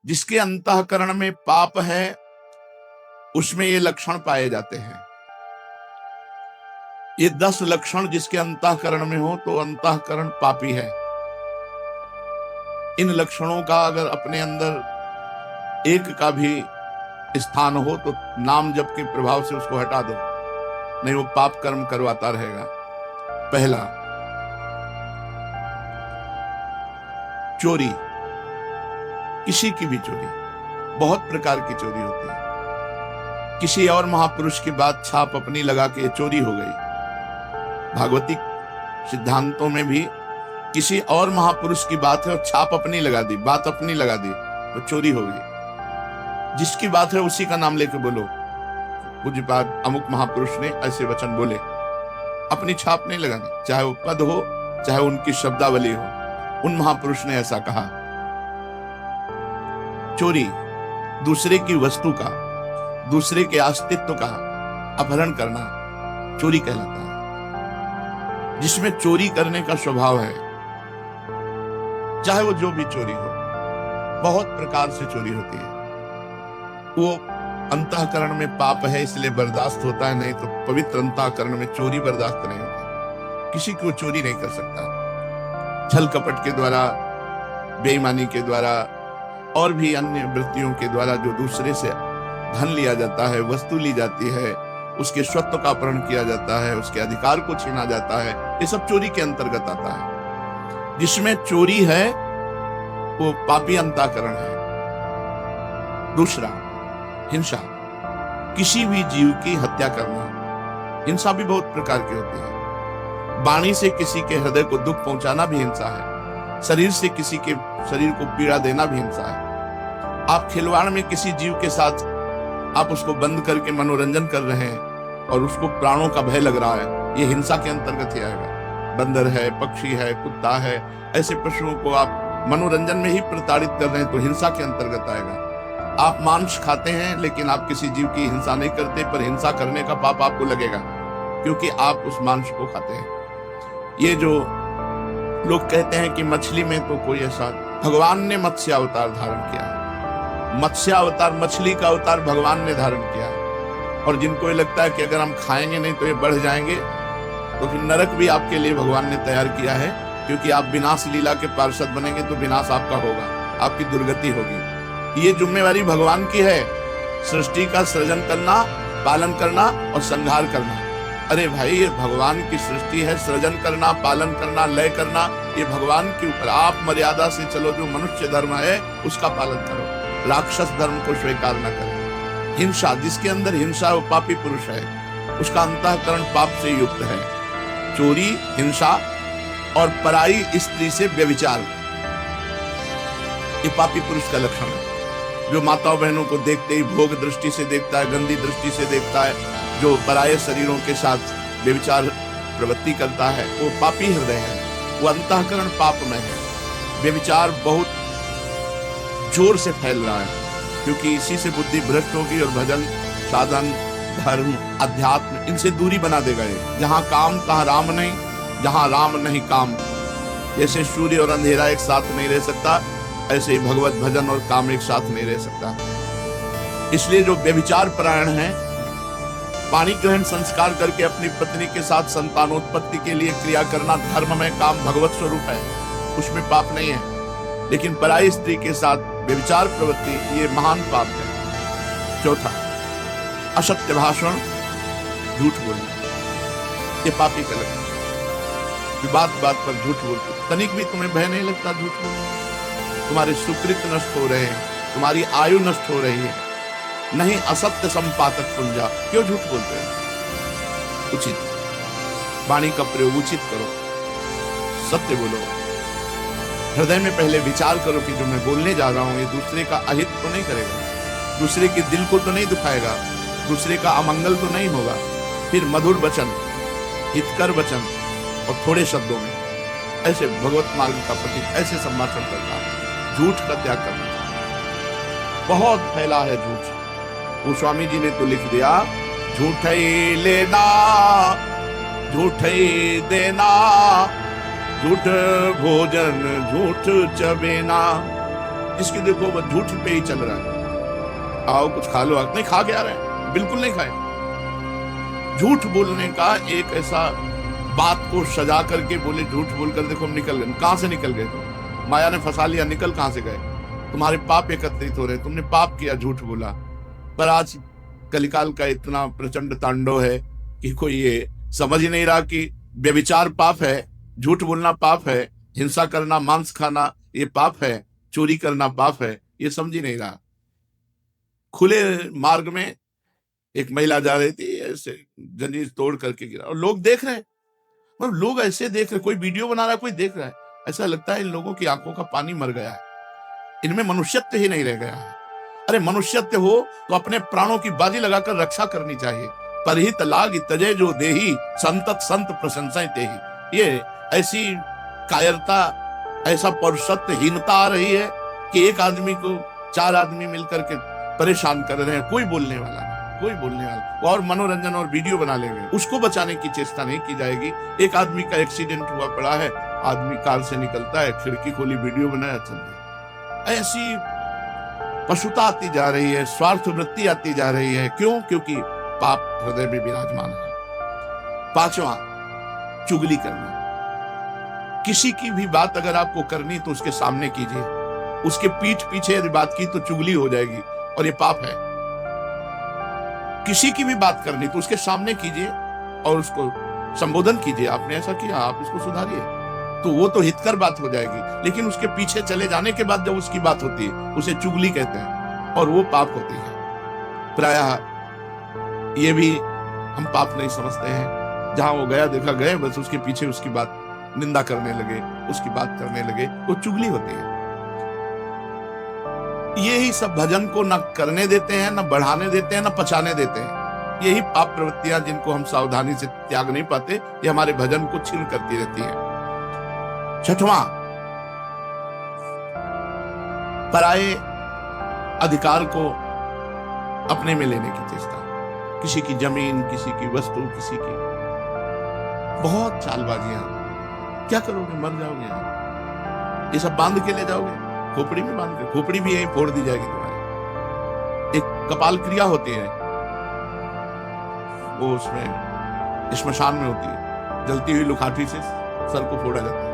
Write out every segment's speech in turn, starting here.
जिसके अंतःकरण में पाप है उसमें ये लक्षण पाए जाते हैं। ये 10 लक्षण जिसके अंतःकरण में हो तो अंतःकरण पापी है। इन लक्षणों का अगर अपने अंदर एक का भी स्थान हो तो नाम जप के प्रभाव से उसको हटा दो, नहीं वो पाप कर्म करवाता रहेगा। पहला, चोरी। किसी की भी चोरी, बहुत प्रकार की चोरी होती है। किसी और महापुरुष की बात छाप अपनी लगा के चोरी हो गई। भागवती सिद्धांतों में भी किसी और महापुरुष की बात है और छाप अपनी लगा दी, बात अपनी लगा दी तो चोरी हो गई। जिसकी बात है उसी का नाम लेके बोलो, पूज्यपाद अमुक महापुरुष ने ऐसे वचन बोले, अपनी छाप नहीं लगानी, चाहे वो पद हो चाहे उनकी शब्दावली हो, उन महापुरुष ने ऐसा कहा। चोरी, दूसरे की वस्तु का, दूसरे के अस्तित्व का अपहरण करना चोरी कहलाता है। जिसमें चोरी करने का स्वभाव है, चाहे वो जो भी चोरी हो, बहुत प्रकार से चोरी होती है। वो अंतःकरण में पाप है इसलिए बर्दाश्त होता है, नहीं तो पवित्र अंतःकरण में चोरी बर्दाश्त नहीं होती। किसी को चोरी नहीं कर सकता। छल कपट के द्वारा, बेईमानी के द्वारा और भी अन्य वृत्तियों के द्वारा जो दूसरे से धन लिया जाता है, वस्तु ली जाती है, उसके स्वत्व का अपहरण किया जाता है, उसके अधिकार को छीना जाता है, ये सब चोरी के अंतर्गत आता है। जिसमें चोरी है वो पापी अंतःकरण है। दूसरा, हिंसा। किसी भी जीव की हत्या करना। हिंसा भी बहुत प्रकार की होती है। वाणी से किसी के हृदय को दुख पहुंचाना भी हिंसा है। शरीर से किसी के शरीर को पीड़ा देना भी हिंसा है। आप खिलवाड़ में किसी जीव के साथ आप उसको बंद करके मनोरंजन कर रहे हैं और उसको प्राणों का भय लग रहा है, ये हिंसा के अंतर्गत ही आएगा। बंदर है, पक्षी है, कुत्ता है, ऐसे पशुओं को आप मनोरंजन में ही प्रताड़ित कर रहे हैं तो हिंसा के अंतर्गत आएगा। आप मांस खाते हैं लेकिन आप किसी जीव की हिंसा नहीं करते, पर हिंसा करने का पाप आपको लगेगा क्योंकि आप उस मांस को खाते हैं। ये जो लोग कहते हैं कि मछली में तो कोई ऐसा, भगवान ने मत्स्य अवतार धारण किया। मत्स्य अवतार, मछली का अवतार भगवान ने धारण किया। और जिनको ये लगता है कि अगर हम खाएंगे नहीं तो ये बढ़ जाएंगे, तो फिर नरक भी आपके लिए भगवान ने तैयार किया है, क्योंकि आप विनाश लीला के पार्षद बनेंगे तो विनाश आपका होगा, आपकी दुर्गति होगी। ये जिम्मेवारी भगवान की है, सृष्टि का सृजन करना, पालन करना और संहार करना। अरे भाई, ये भगवान की सृष्टि है, सृजन करना, पालन करना, लय करना, ये भगवान के ऊपर। आप मर्यादा से चलो, जो मनुष्य धर्म है उसका पालन करो, राक्षस धर्म को स्वीकार न करें। हिंसा, जिसके अंदर हिंसा वो पापी पुरुष है, उसका अंतःकरण पाप से युक्त है। चोरी, हिंसा और पराई स्त्री से व्यभिचार, ये पापी पुरुष का लक्षण है। जो माताओं बहनों को देखते ही भोग दृष्टि से देखता है, गंदी दृष्टि से देखता है, जो पराये शरीरों के साथ व्यभिचार प्रवृत्ति करता है, वो पापी हृदय है, वो अंतःकरण पाप में है। व्यभिचार बहुत जोर से फैल रहा है क्योंकि इसी से बुद्धि भ्रष्ट होगी और भजन, साधन, धर्म, अध्यात्म, इनसे दूरी बना देगा ये। जहां काम तहां राम नहीं, जहां राम नहीं काम। जैसे सूर्य और अंधेरा एक साथ नहीं रह सकता, ऐसे ही भगवत भजन और काम एक साथ नहीं रह सकता। इसलिए जो व्यभिचार परायण है, पाणी ग्रहण संस्कार करके अपनी पत्नी के साथ संतानोत्पत्ति के लिए क्रिया करना धर्म में, काम भगवत स्वरूप है, उसमें पाप नहीं है। लेकिन पराई स्त्री के साथ व्यभिचार प्रवृत्ति, ये महान पाप है। चौथा, असत्य भाषण, झूठ बोलना, ये पापी का लक्षण। बात बात पर झूठ बोलते, तनिक भी तुम्हें भय नहीं लगता झूठ बोलने? तुम्हारे सुकृत नष्ट हो रहे हैं, तुम्हारी आयु नष्ट हो रही है। नहीं, असत्य संपातक पुंजा, क्यों झूठ बोलते हैं? उचित वाणी का प्रयोग उचित करो, सत्य बोलो। हृदय में पहले विचार करो कि जो मैं बोलने जा रहा हूं ये दूसरे का अहित तो नहीं करेगा, दूसरे के दिल को तो नहीं दुखाएगा, दूसरे का अमंगल तो नहीं होगा। फिर मधुर वचन, हितकर वचन और थोड़े शब्दों में, ऐसे भगवत मार्ग का प्रति ऐसे संभाषण करना है। झूठ का त्याग करना चाहिए। बहुत फैला है झूठ। गोस्वामी जी ने तो लिख दिया, झूठ ही लेना, झूठ ही देना, झूठ भोजन झूठ चबेना। जिसकी देखो वो झूठ पे ही चल रहा है। आओ कुछ खा लो, नहीं खा के आ रहे हैं, बिल्कुल नहीं खाए। झूठ बोलने का एक ऐसा बात को सजा करके बोले, झूठ बोलकर देखो हम निकल गए। कहां से निकल गए? तुम माया ने फंसा लिया, निकल कहां से गए? तुम्हारे पाप एकत्रित हो रहे, तुमने पाप किया, झूठ बोला। पर आज कलिकाल का इतना प्रचंड तांडव है कि कोई ये समझ ही नहीं रहा कि व्यभिचार पाप है, झूठ बोलना पाप है, हिंसा करना, मांस खाना ये पाप है, चोरी करना पाप है, ये समझ ही नहीं रहा। खुले मार्ग में एक महिला जा रही थी, ऐसे जंजीर तोड़ करके गिरा और लोग देख रहे हैं। मतलब लोग ऐसे देख रहे, कोई वीडियो बना रहा है, कोई देख रहा है। ऐसा लगता है इन लोगों की आंखों का पानी मर गया है, इनमें मनुष्यत्व ही नहीं रह गया है। अरे मनुष्यत्व हो तो अपने प्राणों की बाजी लगाकर रक्षा करनी चाहिए। परहित लाग तजे जो देही, संतत संत प्रशंसाएं तेही। ये ऐसी कायरता, ऐसा पौरुषत्वहीनता आ रही है कि एक आदमी को 4 आदमी मिलकर के परेशान कर रहे हैं, कोई बोलने वाला नहीं, कोई बोलने वाला। और मनोरंजन और वीडियो बना लेंगे, उसको बचाने की चेष्टा नहीं की जाएगी। एक आदमी का एक्सीडेंट हुआ पड़ा है, आदमी कार से निकलता है, खिड़की खोली, वीडियो बनाया, चल गया। ऐसी पशुता आती जा रही है, स्वार्थ वृत्ति आती जा रही है। क्यों? क्योंकि पाप हृदय में विराजमान है। 5वां, चुगली करना। किसी की भी बात अगर आपको करनी तो उसके सामने कीजिए, उसके पीठ पीछे यदि बात की तो चुगली हो जाएगी और ये पाप है। किसी की भी बात करनी तो उसके सामने कीजिए और उसको संबोधन कीजिए, आपने ऐसा किया, आप इसको सुधारिए, तो वो तो हितकर बात हो जाएगी। लेकिन उसके पीछे चले जाने के बाद जब उसकी बात होती है, उसे चुगली कहते हैं और वो पाप होती है। प्रायः ये भी हम पाप नहीं समझते हैं। जहां वो गया देखा गए, बस उसके पीछे उसकी बात निंदा करने लगे, उसकी बात करने लगे, वो चुगली होती है। यही सब भजन को न करने देते हैं, न बढ़ाने देते हैं, न पचाने देते हैं। यही पाप प्रवृत्तियां जिनको हम सावधानी से त्याग नहीं पाते, ये हमारे भजन को छीन करती रहती है। 6वां, पराये अधिकार को अपने में लेने की चेष्टा। किसी की जमीन, किसी की वस्तु, किसी की बहुत चालबाजियां। क्या करोगे? मर जाओगे। ये सब बांध के ले जाओगे, खोपड़ी में बांध के, खोपड़ी भी यही फोड़ दी जाएगी तुम्हारी। एक कपाल क्रिया होती है, वो उसमें श्मशान में होती है, जलती हुई लुखाठी से सर को फोड़ा जाता है।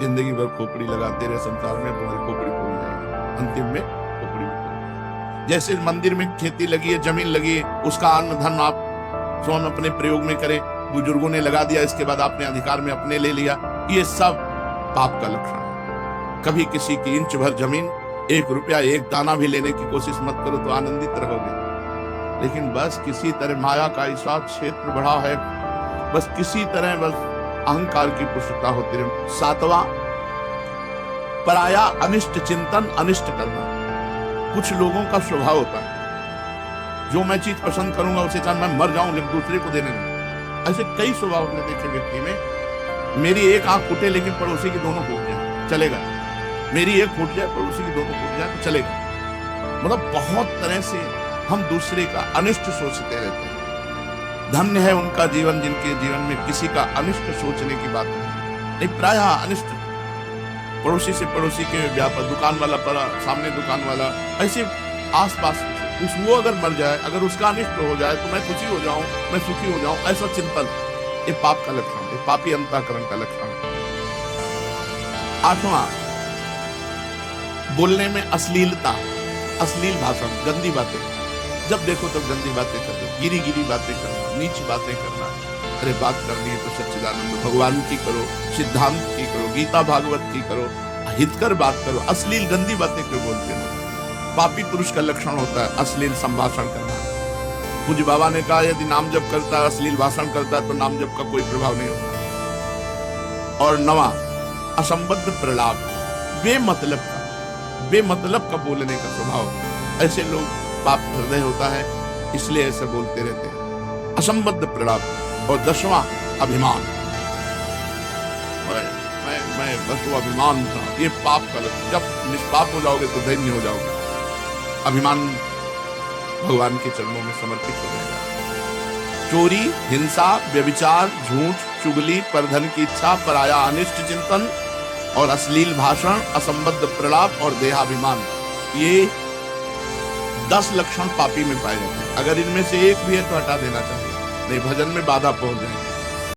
जिंदगी भर खोपड़ी लगाते रहे संसार में, तुम्हारी खोपड़ी फोड़ी जाएगी, अंतिम में खोपड़ी भी फोड़ी। जैसे मंदिर में खेती लगी है, जमीन लगी है, उसका अन्न धन आप स्वयं अपने प्रयोग में करें, बुजुर्गों ने लगा दिया, इसके बाद आपने अधिकार में अपने ले लिया, ये सब पाप का लक्षण है। कभी किसी की इंच भर जमीन, 1 रुपया, 1 दाना भी लेने की कोशिश मत करो तो आनंदित रहोगे। लेकिन बस किसी तरह माया का ऐसा क्षेत्र बढ़ा है, बस किसी तरह बस अहंकार की पुष्टता होती रहे। 7वां, पराया अनिष्ट चिंतन, अनिष्ट करना। कुछ लोगों का स्वभाव होता है, जो मैं चीज पसंद करूंगा उसे चाहे मैं मर जाऊं लेकिन दूसरे को देने नहीं। ऐसे कई स्वभाव हमने देखे व्यक्ति में। मेरी एक आंख फूटे लेकिन पड़ोसी की दोनों फूट जाए, चलेगा। मेरी एक फूट जाए, पड़ोसी की दोनों फूट जाए तो चलेगा। मतलब बहुत तरह से हम दूसरे का अनिष्ट सोचते रहते हैं। धन्य है उनका जीवन जिनके जीवन में किसी का अनिष्ट सोचने की बात नहीं। प्रायः अनिष्ट, पड़ोसी से पड़ोसी के व्यापार, दुकान वाला पड़ा, सामने दुकान वाला, ऐसे आसपास वो अगर मर जाए, अगर उसका अनिष्ट हो जाए तो मैं खुशी हो जाऊं, मैं सुखी हो जाऊं, ऐसा चिंतन, ये पाप का लक्षण है, पापी अंतःकरण का लक्षण है। 8वां, बोलने में अश्लीलता, अश्लील भाषण, गंदी बातें। जब देखो तब गंदी बातें कर दो, गिरी गिरी बातें करना, नीच बातें करना। अरे बात करनी है तो सच्चिदानंद भगवान की करो, सिद्धांत की करो, गीता भागवत की करो, हितकर बात करो। अश्लील गंदी बातें क्यों बोलते हो? पापी पुरुष का लक्षण होता है अश्लील संभाषण करना। पूज्य बाबा ने कहा यदि नाम जप करता है, अश्लील भाषण करता है तो नाम जप का कोई प्रभाव नहीं होता। और 9वां, असंबद्ध प्रलाप, बेमतलब का बोलने का स्वभाव। ऐसे लोग पाप हृदय होता है, इसलिए ऐसे बोलते रहते हैं, असंबद्ध प्रलाप। और 10वां, अभिमान। मैं बस वो अभिमान था, ये पाप का लक्षण। जब निष्पाप हो जाओगे तो धन्य हो जाओगे। अभिमान भगवान के चरणों में समर्पित हो जाएगा। चोरी, हिंसा, व्यभिचार, झूठ, चुगली, परधन की इच्छा, पराया अनिष्ट चिंतन, और अश्लील भाषण, असंबद्ध प्रलाप और देहाभिमान, ये 10 लक्षण पापी में पाए जाते हैं। अगर इनमें से एक भी है तो हटा देना चाहिए, नहीं भजन में बाधा पहुंच जाएगी।